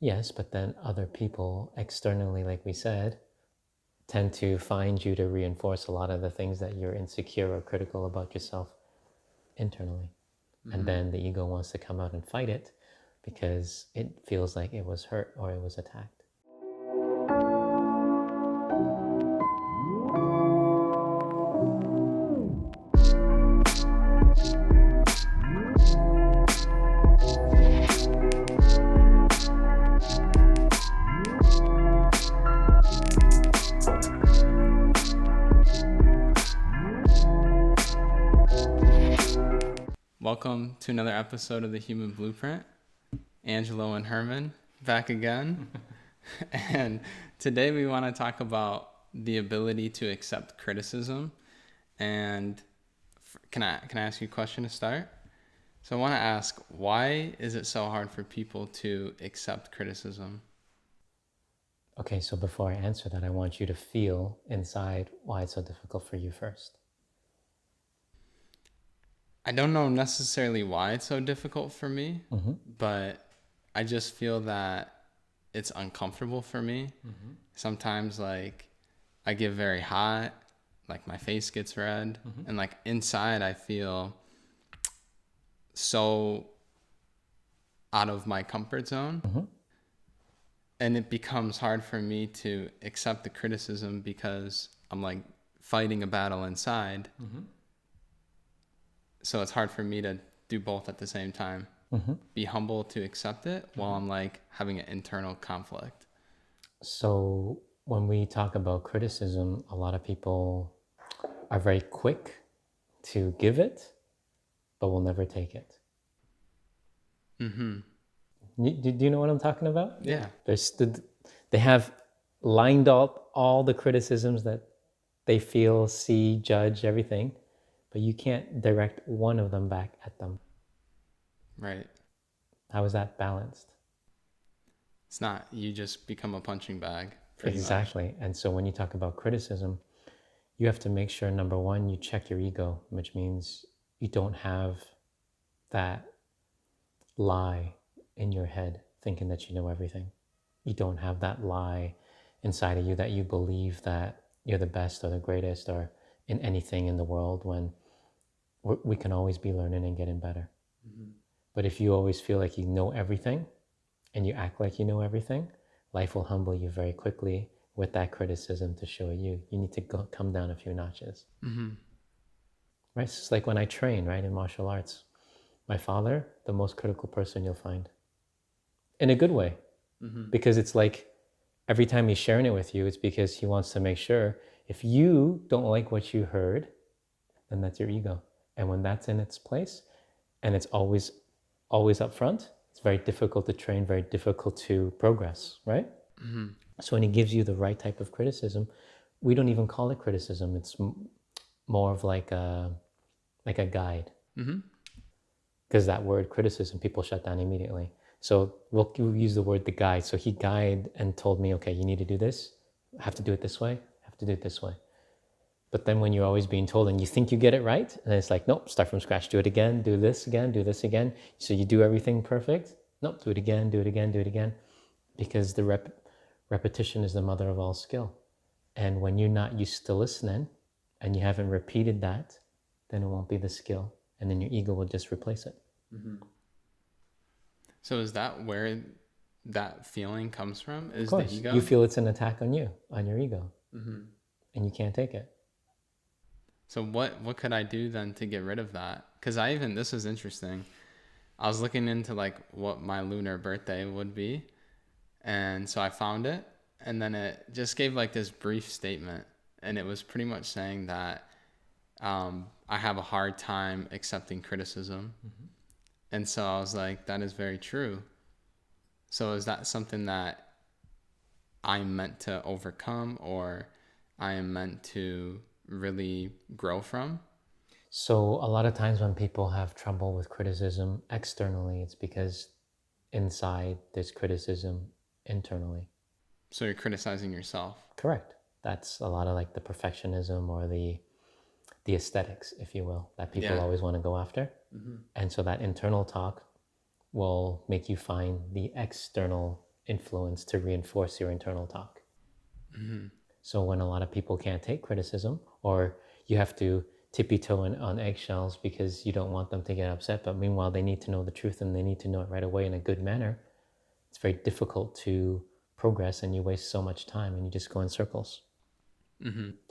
Yes, but then other people externally, like we said, tend to find you to reinforce a lot of the things that you're insecure or critical about yourself internally. And then the ego wants to come out and fight it because it feels like it was hurt or it was attacked. Welcome to another episode of The Human Blueprint. Angelo and Herman back again. And today we want to talk about the ability to accept criticism. And can I ask you a question to start? So I want to ask, why is it so hard for people to accept criticism? Okay, so before I answer that, I want you to feel inside why it's so difficult for you first. I don't know necessarily why it's so difficult for me, but I just feel that it's uncomfortable for me. Sometimes like I get very hot, like my face gets red, and like inside I feel so out of my comfort zone. And it becomes hard for me to accept the criticism because I'm like fighting a battle inside. So it's hard for me to do both at the same time. Be humble to accept it while I'm like having an internal conflict. So when we talk about criticism, a lot of people are very quick to give it, but will never take it. Do you know what I'm talking about? Yeah. They have lined up all the criticisms that they feel, see, judge, everything, but you can't direct one of them back at them. Right. How is that balanced? It's not, you just become a punching bag. Exactly. And so when you talk about criticism, you have to make sure, number one, you check your ego, which means you don't have that lie in your head thinking that you know everything. You don't have that lie inside of you that you believe that you're the best or the greatest or in anything in the world, when we can always be learning and getting better. But if you always feel like you know everything and you act like you know everything, life will humble you very quickly with that criticism to show you need to come down a few notches. Right? It's just like when I train, right, in martial arts. My father, the most critical person you'll find. In a good way. Because it's like every time he's sharing it with you, it's because he wants to make sure if you don't like what you heard, then that's your ego. And when that's in its place and it's always up front, it's very difficult to train, very difficult to progress, right? So when he gives you the right type of criticism, we don't even call it criticism. It's more of like a guide. Because that word criticism, people shut down immediately. So we'll use the word the guide. So he guided and told me, okay, you need to do this. I have to do it this way. I have to do it this way. But then when you're always being told and you think you get it right, and it's like, nope, start from scratch, do it again, do this again, do this again. So you do everything perfect. Nope, do it again, do it again, do it again. Because the repetition is the mother of all skill. And when you're not used to listening and you haven't repeated that, then it won't be the skill. And then your ego will just replace it. So is that where that feeling comes from? Is of course, the ego? You feel it's an attack on you, on your ego. And you can't take it. So what could I do then to get rid of that? Because this is interesting. I was looking into like what my lunar birthday would be. And so I found it. And then it just gave like this brief statement. And it was pretty much saying that I have a hard time accepting criticism. And so I was like, that is very true. So is that something that I'm meant to overcome, or I am meant to really grow from? So a lot of times when people have trouble with criticism externally, it's because inside there's criticism internally. So you're criticizing yourself. Correct. That's a lot of like the perfectionism or the aesthetics, if you will, that people always want to go after. And so that internal talk will make you find the external influence to reinforce your internal talk. So when a lot of people can't take criticism, or you have to tippy-toe on eggshells because you don't want them to get upset, but meanwhile they need to know the truth and they need to know it right away in a good manner, it's very difficult to progress, and you waste so much time and you just go in circles.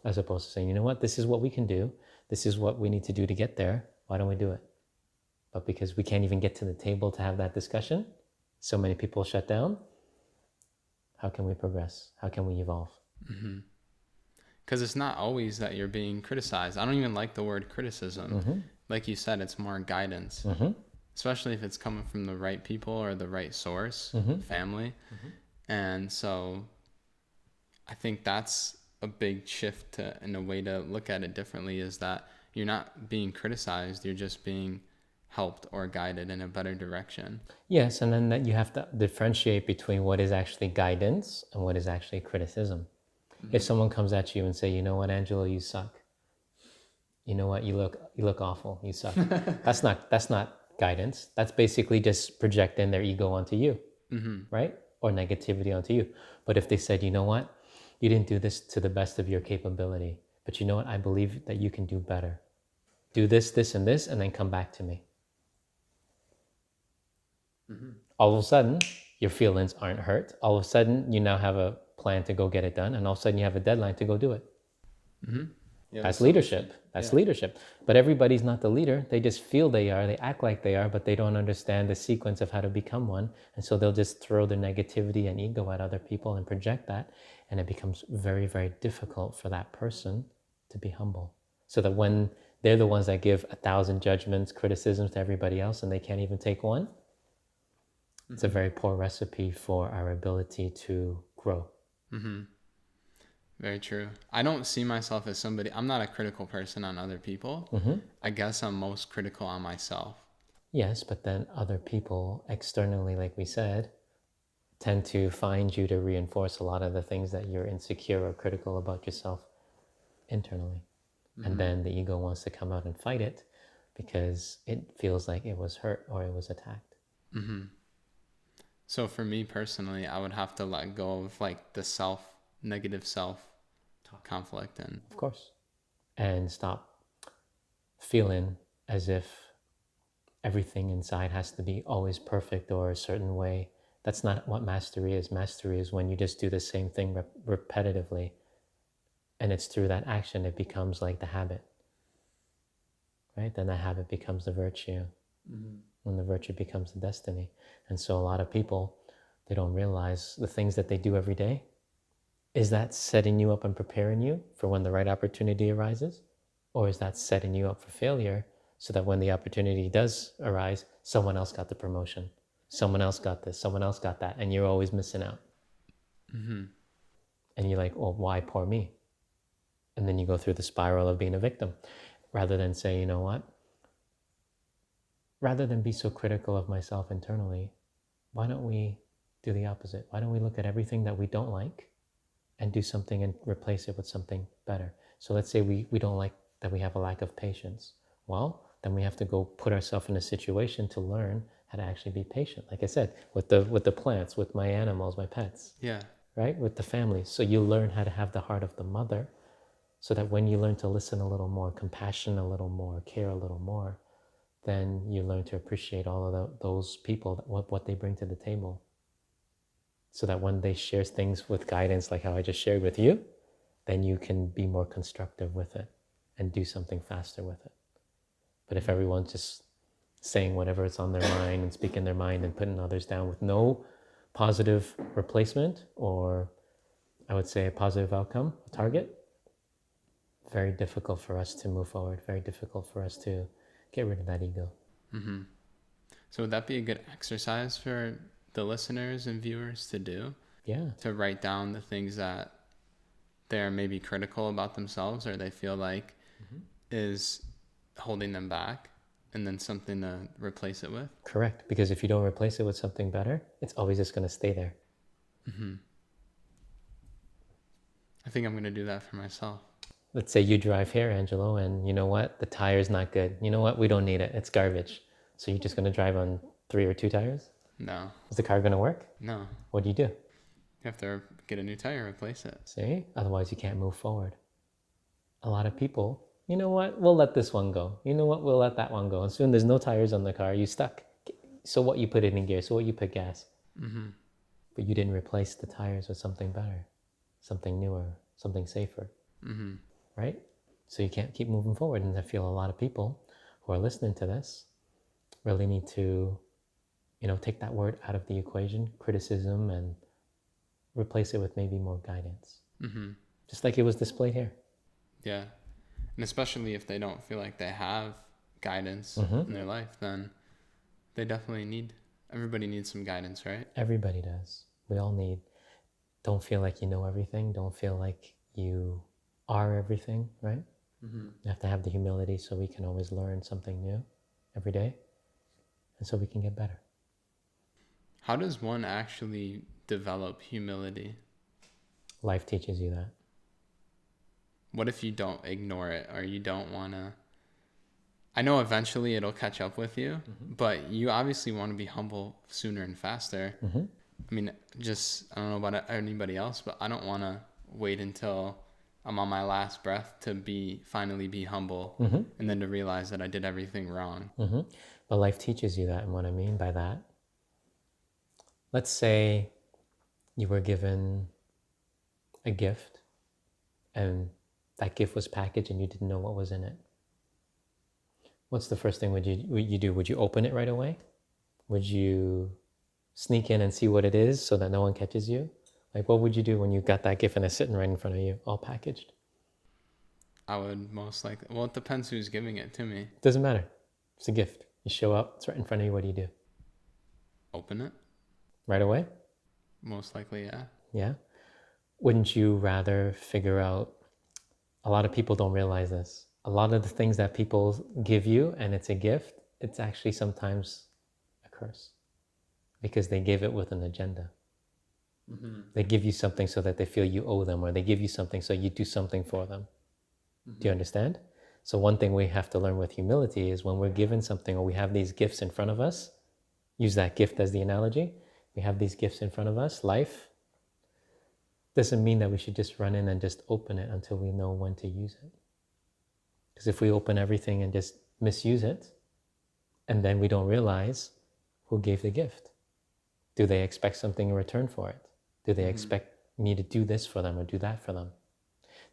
As opposed to saying, you know what, this is what we can do, this is what we need to do to get there, why don't we do it? But because we can't even get to the table to have that discussion, so many people shut down, how can we progress? How can we evolve? Because it's not always that you're being criticized. I don't even like the word criticism. Like you said, it's more guidance, especially if it's coming from the right people or the right source, family. And so I think that's a big shift in a way to look at it differently, is that you're not being criticized, you're just being helped or guided in a better direction. Yes, and then that you have to differentiate between what is actually guidance and what is actually criticism. If someone comes at you and say, you know what, Angelo, you suck. You know what, you look awful, you suck. That's not guidance. That's basically just projecting their ego onto you, right? Or negativity onto you. But if they said, you know what, you didn't do this to the best of your capability, but you know what, I believe that you can do better. Do this, this, and this, and then come back to me. All of a sudden, your feelings aren't hurt. All of a sudden, you now have a plan to go get it done, and all of a sudden you have a deadline to go do it. That's leadership. That's leadership. But everybody's not the leader. They just feel they are, they act like they are, but they don't understand the sequence of how to become one. And so they'll just throw their negativity and ego at other people and project that, and it becomes very, very difficult for that person to be humble. So that when they're the ones that give 1,000 judgments, criticisms to everybody else, and they can't even take one, it's a very poor recipe for our ability to grow. Very true. I don't see myself as somebody, I'm not a critical person on other people. I guess I'm most critical on myself. Yes, but then other people externally, like we said, tend to find you to reinforce a lot of the things that you're insecure or critical about yourself internally. And then the ego wants to come out and fight it because it feels like it was hurt or it was attacked. So for me personally, I would have to let go of like the negative self conflict. And of course. And stop feeling as if everything inside has to be always perfect or a certain way. That's not what mastery is. Mastery is when you just do the same thing repetitively. And it's through that action, it becomes like the habit, right? Then the habit becomes the virtue. When the virtue becomes the destiny. And so a lot of people, they don't realize the things that they do every day. Is that setting you up and preparing you for when the right opportunity arises? Or is that setting you up for failure so that when the opportunity does arise, someone else got the promotion, someone else got this, someone else got that, and you're always missing out. And you're like, well, why poor me? And then you go through the spiral of being a victim, rather than say, you know what? Rather than be so critical of myself internally, why don't we do the opposite? Why don't we look at everything that we don't like and do something and replace it with something better? So let's say we don't like that we have a lack of patience. Well, then we have to go put ourselves in a situation to learn how to actually be patient. Like I said, with the plants, with my animals, my pets. Right? With the family. So you learn how to have the heart of the mother, so that when you learn to listen a little more, compassion a little more, care a little more, then you learn to appreciate all of those people, what they bring to the table. So that when they share things with guidance, like how I just shared with you, then you can be more constructive with it and do something faster with it. But if everyone's just saying whatever is on their mind and speaking their mind and putting others down with no positive replacement, or I would say a positive outcome, a target, very difficult for us to move forward, very difficult for us to get rid of that ego. So would that be a good exercise for the listeners and viewers to do? Yeah. To write down the things that they're maybe critical about themselves or they feel like is holding them back, and then something to replace it with? Correct. Because if you don't replace it with something better, it's always just going to stay there. I think I'm going to do that for myself. Let's say you drive here, Angelo, and you know what? The tire's not good. You know what? We don't need it. It's garbage. So you're just going to drive on 3 or 2 tires? No. Is the car going to work? No. What do? You have to get a new tire, replace it. See? Otherwise, you can't move forward. A lot of people, you know what? We'll let this one go. You know what? We'll let that one go. And soon there's no tires on the car. You're stuck. So what? You put it in gear. So what? You put gas. Mm-hmm. But you didn't replace the tires with something better, something newer, something safer. Mm-hmm. Right? So you can't keep moving forward. And I feel a lot of people who are listening to this really need to, take that word out of the equation, criticism, and replace it with maybe more guidance. Mm-hmm. Just like it was displayed here. Yeah. And especially if they don't feel like they have guidance in their life, then they definitely everybody needs some guidance, right? Everybody does. We all need. Don't feel like you know everything. Don't feel like you are everything, right? Mm-hmm. You have to have the humility so we can always learn something new every day, and so we can get better. How does one actually develop humility? Life teaches you that. What if you don't ignore it, or you don't want to? I know eventually it'll catch up with you, but you obviously want to be humble sooner and faster. Mm-hmm. I mean, I don't know about anybody else, but I don't want to wait until I'm on my last breath to finally be humble, and then to realize that I did everything wrong. Mm-hmm. But life teaches you that, and what I mean by that, let's say you were given a gift, and that gift was packaged and you didn't know what was in it. What's the first thing would you do? Would you open it right away? Would you sneak in and see what it is so that no one catches you? Like, what would you do when you got that gift and it's sitting right in front of you, all packaged? I would most likely, well, it depends who's giving it to me. Doesn't matter. It's a gift. You show up, it's right in front of you. What do you do? Open it? Right away? Most likely, yeah. Yeah? Wouldn't you rather figure out, a lot of people don't realize this, a lot of the things that people give you and it's a gift, it's actually sometimes a curse because they give it with an agenda. Mm-hmm. They give you something so that they feel you owe them, or they give you something so you do something for them. Mm-hmm. Do you understand? So one thing we have to learn with humility is when we're given something or we have these gifts in front of us, use that gift as the analogy, we have these gifts in front of us, life, doesn't mean that we should just run in and just open it until we know when to use it. Because if we open everything and just misuse it, and then we don't realize who gave the gift. Do they expect something in return for it? Do they expect me to do this for them or do that for them?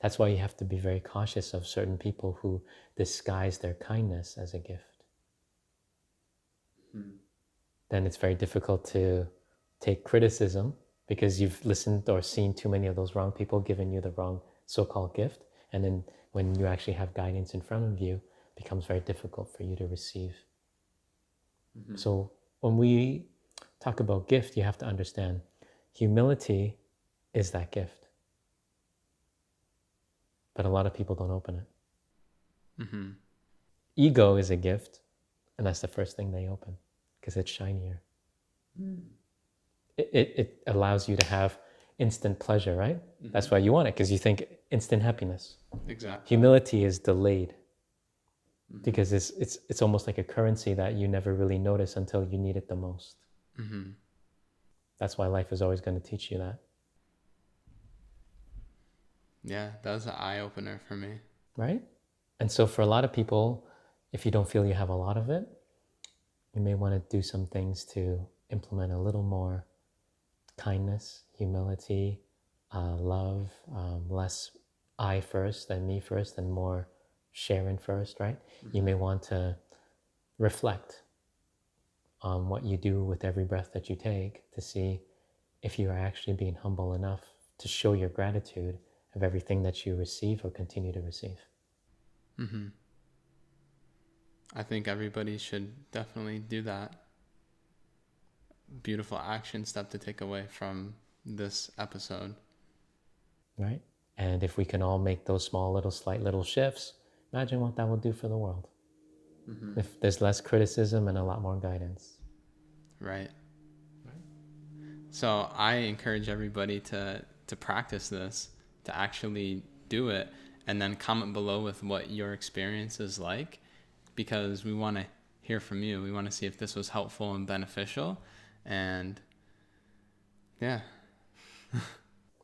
That's why you have to be very cautious of certain people who disguise their kindness as a gift. Then it's very difficult to take criticism because you've listened or seen too many of those wrong people giving you the wrong so-called gift. And then when you actually have guidance in front of you, it becomes very difficult for you to receive. Mm-hmm. So when we talk about gift, you have to understand humility is that gift. But a lot of people don't open it. Mm-hmm. Ego is a gift, and that's the first thing they open because it's shinier. It allows you to have instant pleasure, right? Mm-hmm. That's why you want it, because you think instant happiness. Exactly. Humility is delayed because it's almost like a currency that you never really notice until you need it the most. Mm-hmm. That's why life is always going to teach you that. Yeah, that was an eye-opener for me. Right? And so for a lot of people, if you don't feel you have a lot of it, you may want to do some things to implement a little more kindness, humility, love, less I first and me first and more Sharon first, right? Mm-hmm. You may want to reflect on what you do with every breath that you take to see if you are actually being humble enough to show your gratitude of everything that you receive or continue to receive. Mm-hmm. I think everybody should definitely do that. Beautiful action step to take away from this episode. Right? And if we can all make those small little slight little shifts, imagine what that will do for the world. Mm-hmm. If there's less criticism and a lot more guidance. Right. So I encourage everybody to practice this, to actually do it, and then comment below with what your experience is like, because we want to hear from you. We want to see if this was helpful and beneficial. And yeah.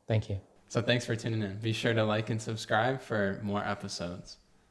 Thank you. So thanks for tuning in. Be sure to like and subscribe for more episodes.